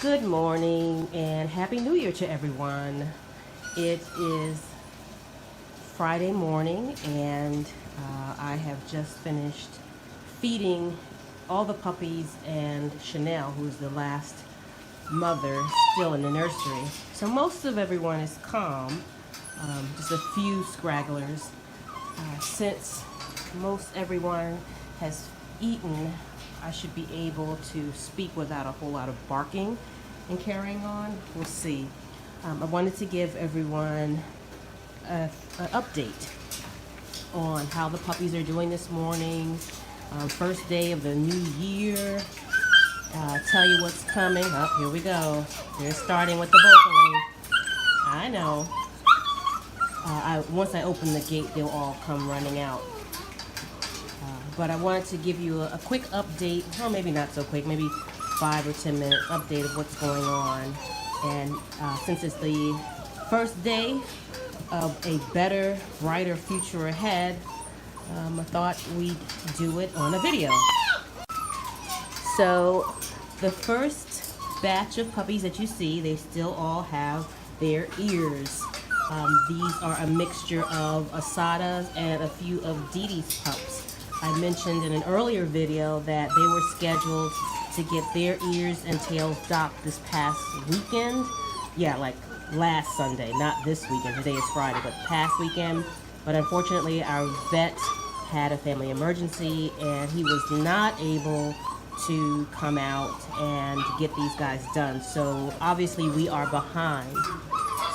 Good morning and Happy New Year to everyone. It is Friday morning and I have just finished feeding all the puppies and Chanel, who's the last mother still in the nursery. So most of everyone is calm, just a few scragglers. Since most everyone has eaten, I should be able to speak without a whole lot of barking and carrying on. We'll see. I wanted to give everyone an update on how the puppies are doing this morning. First day of the new year. Tell you what's coming. Oh, here we go. They're starting with the vocaling. I know. Once I open the gate, they'll all come running out. But I wanted to give you a quick update, or maybe not so quick, maybe 5 or 10 minute update of what's going on. And since it's the first day of a better, brighter future ahead, I thought we'd do it on a video. So the first batch of puppies that you see, they still all have their ears. These are a mixture of Asada's and a few of Dee Dee's pups. I mentioned in an earlier video that they were scheduled to get their ears and tails docked this past weekend. Yeah, like last Sunday, not this weekend. Today is Friday, but past weekend. But unfortunately, our vet had a family emergency and he was not able to come out and get these guys done. So obviously we are behind.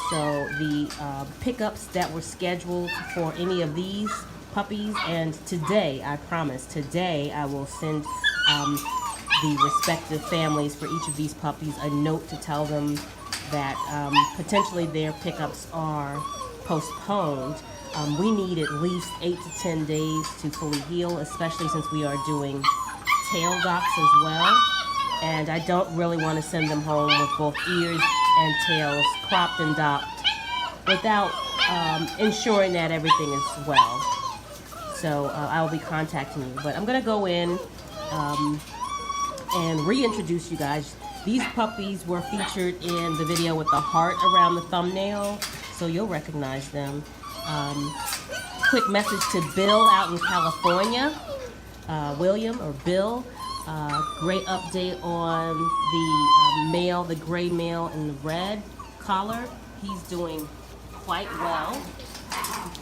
So the pickups that were scheduled for any of these puppies, and today, I promise, today I will send the respective families for each of these puppies a note to tell them that potentially their pickups are postponed. We need at least 8 to 10 days to fully heal, especially since we are doing tail docks as well. And I don't really want to send them home with both ears and tails cropped and docked without ensuring that everything is well. So I will be contacting you. But I'm going to go in and reintroduce you guys. These puppies were featured in the video with the heart around the thumbnail, so you'll recognize them. Quick message to Bill out in California. William or Bill. Great update on the male, the gray male in the red collar. He's doing quite well.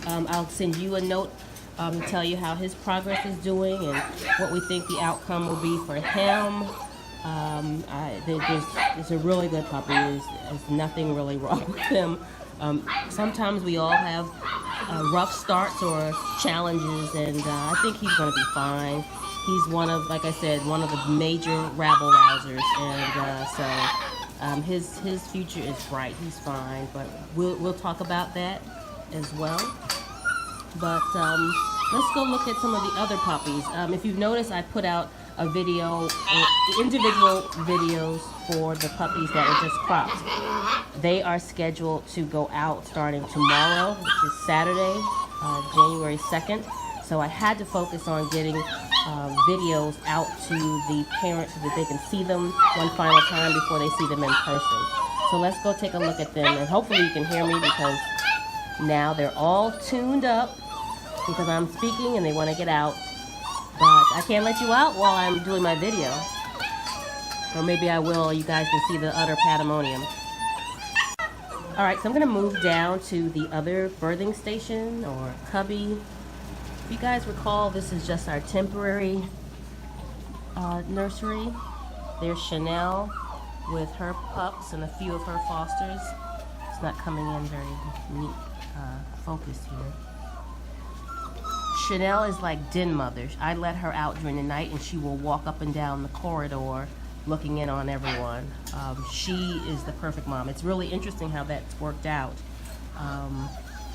I'll send you a note to tell you how his progress is doing and what we think the outcome will be for him. There's a really good puppy. There's nothing really wrong with him. Sometimes we all have rough starts or challenges, and I think he's going to be fine. He's one of, like I said, one of the major rabble rousers, and so his future is bright. He's fine, but we'll talk about that as well. But let's go look at some of the other puppies. If you've noticed, I put out a video, individual videos for the puppies that were just cropped. They are scheduled to go out starting tomorrow, which is Saturday, January 2nd. So I had to focus on getting videos out to the parents so that they can see them one final time before they see them in person. So let's go take a look at them, and hopefully you can hear me because now they're all tuned up because I'm speaking and they want to get out. But I can't let you out while I'm doing my video. Or maybe I will, you guys can see the utter pandemonium. Alright, so I'm going to move down to the other birthing station or cubby. If you guys recall, this is just our temporary nursery. There's Chanel with her pups and a few of her fosters. It's not coming in very neat focused here. Chanel is like den mother. I let her out during the night and she will walk up and down the corridor looking in on everyone. She is the perfect mom. It's really interesting how that's worked out.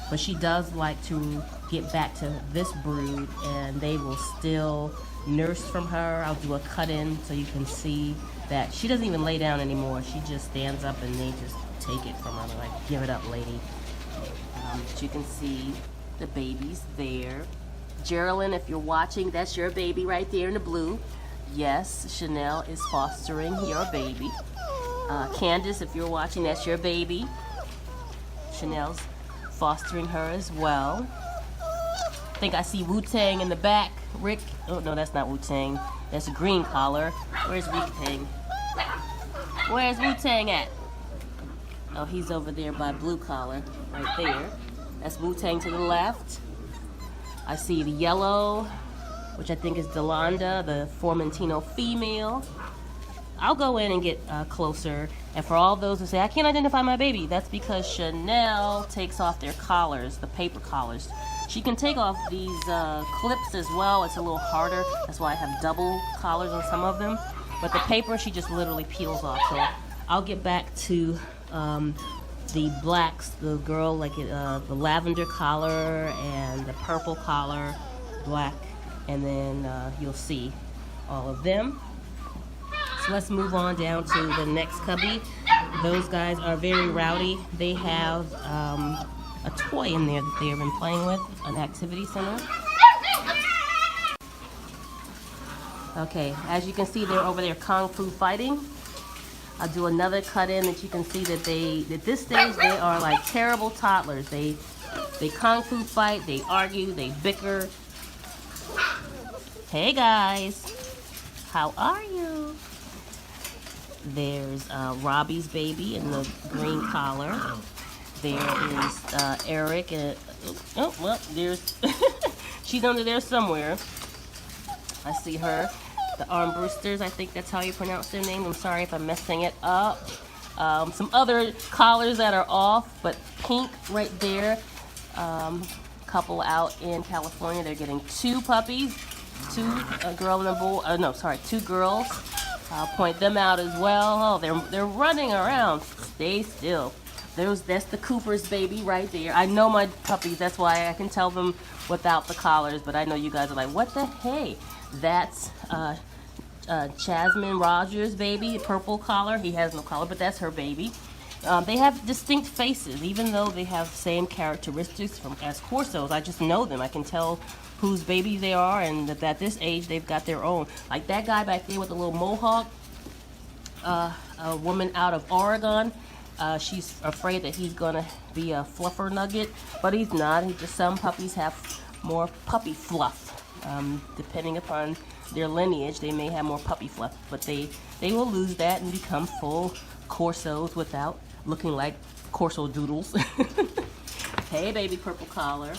But she does like to get back to this brood, and they will still nurse from her. I'll do a cut-in so you can see that she doesn't even lay down anymore. She just stands up and they just take it from her. They're like, give it up, lady. But you can see the babies there. Geraldine, if you're watching, that's your baby right there in the blue. Yes, Chanel is fostering your baby. Candace, if you're watching, that's your baby. Chanel's fostering her as well. I think I see Wu-Tang in the back. Rick, oh no, that's not Wu-Tang. That's a green collar. Where's Wu-Tang? Where's Wu-Tang at? Oh, he's over there by blue collar, right there. That's Wu-Tang to the left. I see the yellow, which I think is Delonda, the Formentino female. I'll go in and get closer. And for all those who say, I can't identify my baby, that's because Chanel takes off their collars, the paper collars. She can take off these clips as well. It's a little harder. That's why I have double collars on some of them. But the paper, she just literally peels off. So I'll get back to the blacks, the girl, like the lavender collar and the purple collar, black, and then you'll see all of them. So let's move on down to the next cubby. Those guys are very rowdy. They have a toy in there that they have been playing with, an activity center. Okay, as you can see, they're over there kung fu fighting. I'll do another cut in that you can see that at this stage, they are like terrible toddlers. They kung fu fight, they argue, they bicker. Hey guys, how are you? There's Robbie's baby in the green collar. There is Eric and, oh, well, there's, she's under there somewhere. I see her. The Armbrusters, I think that's how you pronounce their name. I'm sorry if I'm messing it up. Some other collars that are off, but pink right there. Couple out in California, they're getting 2 puppies. 2, a girl and a boy, no, sorry, 2 girls. I'll point them out as well. Oh, they're running around. Stay still. That's the Cooper's baby right there. I know my puppies, that's why I can tell them without the collars, but I know you guys are like, what the hey? That's Jasmine Rogers' baby, purple collar. He has no collar, but that's her baby. They have distinct faces, even though they have the same characteristics as Corsos. I just know them. I can tell whose babies they are, and that at this age they've got their own. Like that guy back there with the little mohawk, a woman out of Oregon. She's afraid that he's gonna be a fluffer nugget, but he's not. Some puppies have more puppy fluff. Depending upon their lineage, they may have more puppy fluff, but they will lose that and become full Corsos without looking like Corso doodles. Hey, baby purple collar.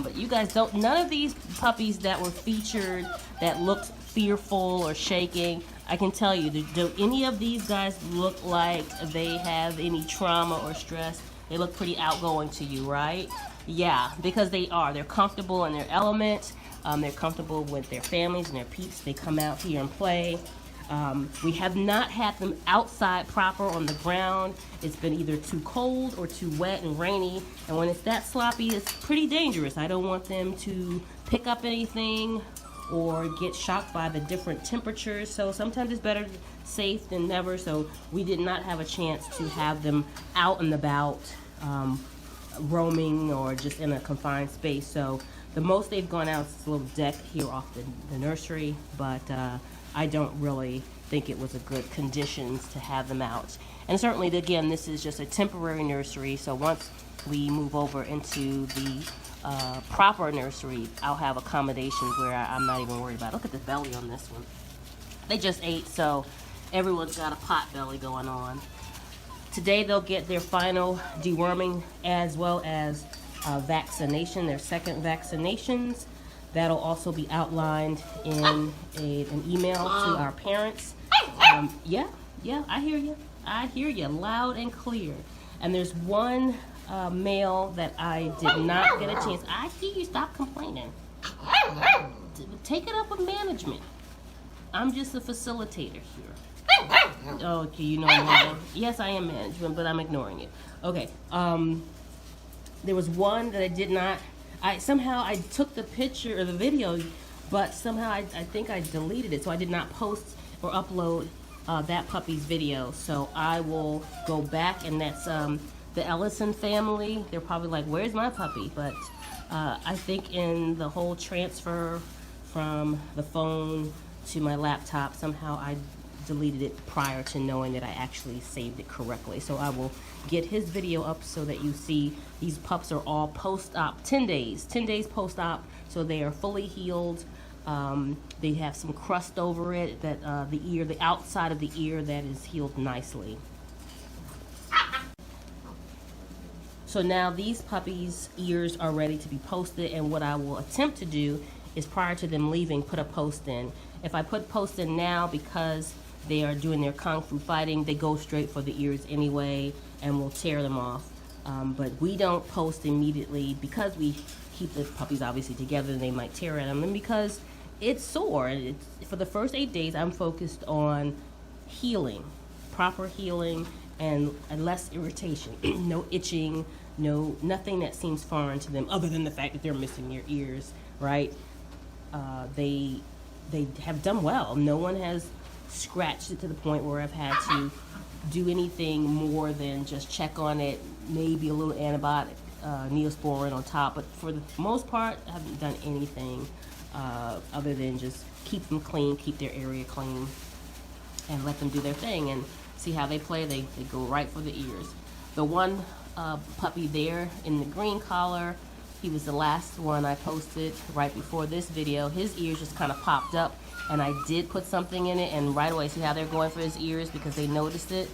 But you guys don't, none of these puppies that were featured that looked fearful or shaking, I can tell you, do any of these guys look like they have any trauma or stress? They look pretty outgoing to you, right? Yeah, because they are. They're comfortable in their element. They're comfortable with their families and their peeps. They come out here and play. We have not had them outside proper on the ground. It's been either too cold or too wet and rainy. And when it's that sloppy, it's pretty dangerous. I don't want them to pick up anything or get shocked by the different temperatures. So sometimes it's better safe than never. So we did not have a chance to have them out and about, roaming or just in a confined space. So the most they've gone out is a little deck here off the nursery, but I don't really think it was a good conditions to have them out. And certainly, again, this is just a temporary nursery, so once we move over into the proper nursery, I'll have accommodations where I'm not even worried about it. Look at the belly on this one. They just ate, so everyone's got a pot belly going on. Today they'll get their final deworming as well as vaccination, their second vaccinations. That'll also be outlined in an email to our parents. Yeah, I hear you. I hear you loud and clear. And there's one male that I did not get a chance. I hear you. Stop complaining. Take it up with management. I'm just a facilitator here. Okay, you know what? Yes, I am management, but I'm ignoring it. Okay. There was one that I did not. Somehow I took the picture or the video, but somehow I think I deleted it, so I did not post or upload that puppy's video. So I will go back, and that's the Ellison family. They're probably like, where's my puppy? But I think in the whole transfer from the phone to my laptop, somehow I deleted it prior to knowing that I actually saved it correctly. So I will get his video up so that you see these pups are all post-op, 10 days post-op, so they are fully healed. They have some crust over it, that the outside of the ear that is healed nicely. So now these puppies' ears are ready to be posted, and what I will attempt to do is, prior to them leaving, put a post in. If I put post in now, because they are doing their kung fu fighting, they go straight for the ears anyway and will tear them off. But we don't post immediately because we keep the puppies obviously together and they might tear at them, and because it's sore. For the first 8 days, I'm focused on healing, proper healing, and less irritation. No itching, nothing that seems foreign to them other than the fact that they're missing their ears, right? They have done well. No one has scratched it to the point where I've had to do anything more than just check on it, maybe a little antibiotic, Neosporin on top, but for the most part, I haven't done anything other than just keep them clean, keep their area clean, and let them do their thing and see how they play. They go right for the ears. The one puppy there in the green collar, he was the last one I posted right before this video. His ears just kind of popped up, and I did put something in it, and right away, see how they're going for his ears because they noticed it.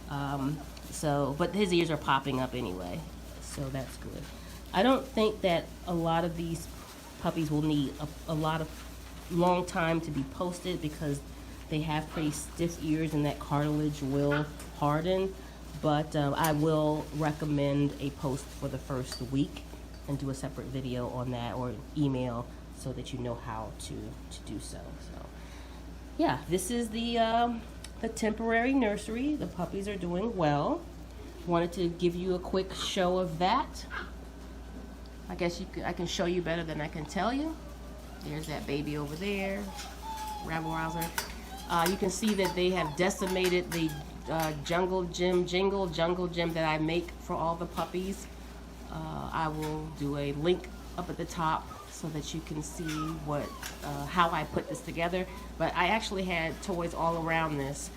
But his ears are popping up anyway, so that's good. I don't think that a lot of these puppies will need a lot of long time to be posted because they have pretty stiff ears and that cartilage will harden. But I will recommend a post for the first week and do a separate video on that, or email, so that you know how to do so. So yeah, this is the temporary nursery. The puppies are doing well. Wanted to give you a quick show of that. I guess I can show you better than I can tell you. There's that baby over there, rabble rouser. You can see that they have decimated the jungle gym that I make for all the puppies. I will do a link up at the top so that you can see how I put this together. But I actually had toys all around this,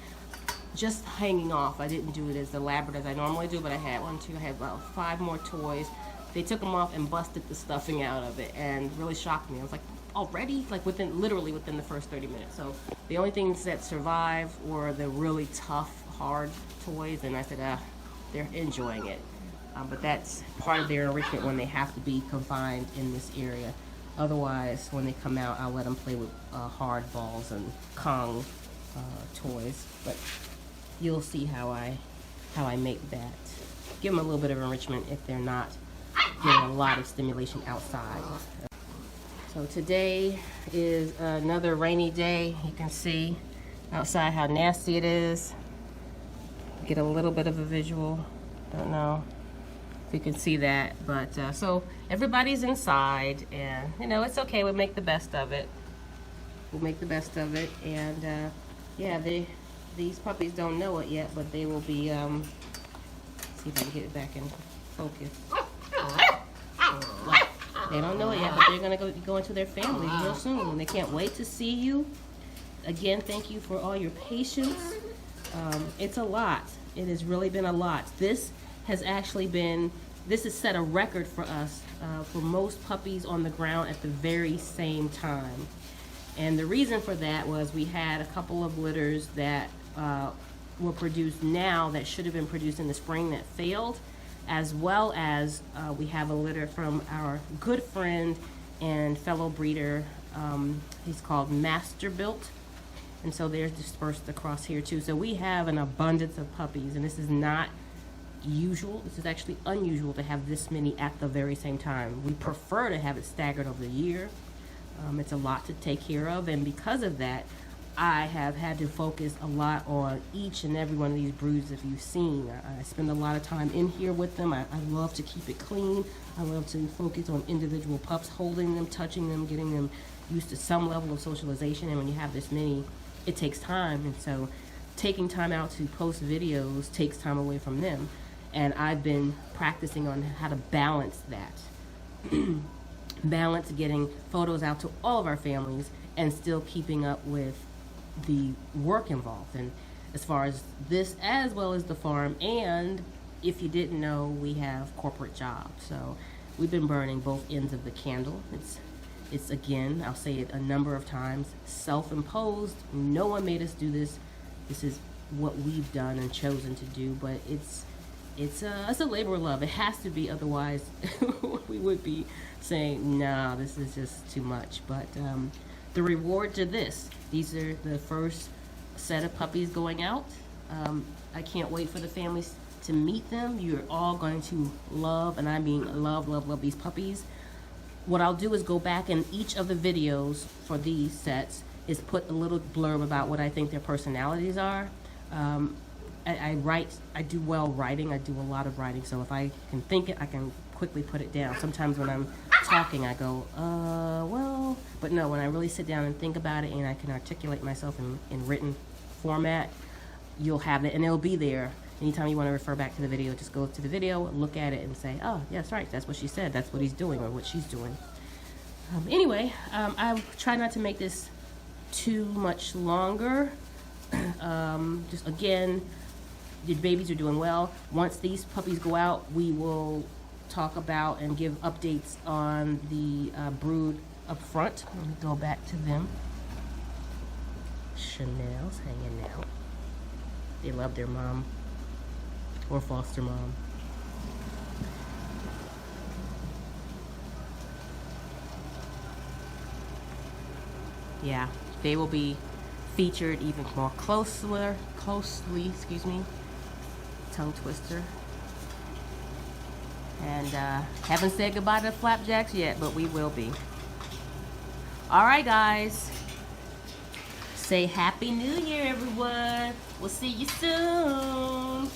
just hanging off. I didn't do it as elaborate as I normally do, but I had I had about 5 more toys. They took them off and busted the stuffing out of it, and really shocked me. I was like, already? Like literally within the first 30 minutes. So the only things that survive were the really tough, hard toys, and I said, they're enjoying it. But that's part of their enrichment when they have to be confined in this area. Otherwise, when they come out, I'll let them play with hard balls and Kong toys. But you'll see how I make that. Give them a little bit of enrichment if they're not getting a lot of stimulation outside. So today is another rainy day. You can see outside how nasty it is. Get a little bit of a visual. Don't know if you can see that, but so everybody's inside, and it's okay. We'll make the best of it. And yeah, these puppies don't know it yet, but they will be. See if I can get it back in focus. They don't know it yet, but they're gonna go into their families real soon. They can't wait to see you. Again, thank you for all your patience. It's a lot. It has really been a lot. This has set a record for us for most puppies on the ground at the very same time. And the reason for that was we had a couple of litters that were produced now that should have been produced in the spring that failed, as well as we have a litter from our good friend and fellow breeder. He's called Masterbuilt. And so they're dispersed across here too. So we have an abundance of puppies, and this is not usual. This is actually unusual to have this many at the very same time. We prefer to have it staggered over the year. It's a lot to take care of, and because of that, I have had to focus a lot on each and every one of these broods that you've seen. I spend a lot of time in here with them. I love to keep it clean. I love to focus on individual pups, holding them, touching them, getting them used to some level of socialization. And when you have this many, it takes time. And so taking time out to post videos takes time away from them. And I've been practicing on how to balance that. Balance getting photos out to all of our families and still keeping up with the work involved, and as far as this as well as the farm. And if you didn't know, we have corporate jobs, so we've been burning both ends of the candle. It's again, I'll say it a number of times, self-imposed. No one made us do this. This is what we've done and chosen to do, but it's a labor of love. It has to be, otherwise we would be saying, nah, this is just too much. But the rewards are this. These are the first set of puppies going out. I can't wait for the families to meet them. You're all going to love, and I mean love, love, love these puppies. What I'll do is go back in each of the videos for these sets is put a little blurb about what I think their personalities are. I do well writing. I do a lot of writing, so if I can think it, I can quickly put it down. Sometimes when I'm talking, I go, well, but no, when I really sit down and think about it and I can articulate myself in written format, you'll have it, and it'll be there. Anytime you want to refer back to the video, just go to the video, look at it, and say, oh, yeah, that's right, that's what she said, that's what he's doing or what she's doing. Anyway, I try not to make this too much longer. Just again, the babies are doing well. Once these puppies go out, we will talk about and give updates on the brood up front. Let me go back to them. Chanel's hanging out. They love their mom or foster mom. Yeah, they will be featured even more closely, excuse me, tongue twister. And haven't said goodbye to the flapjacks yet, but we will be. All right, guys. Say Happy New Year, everyone. We'll see you soon.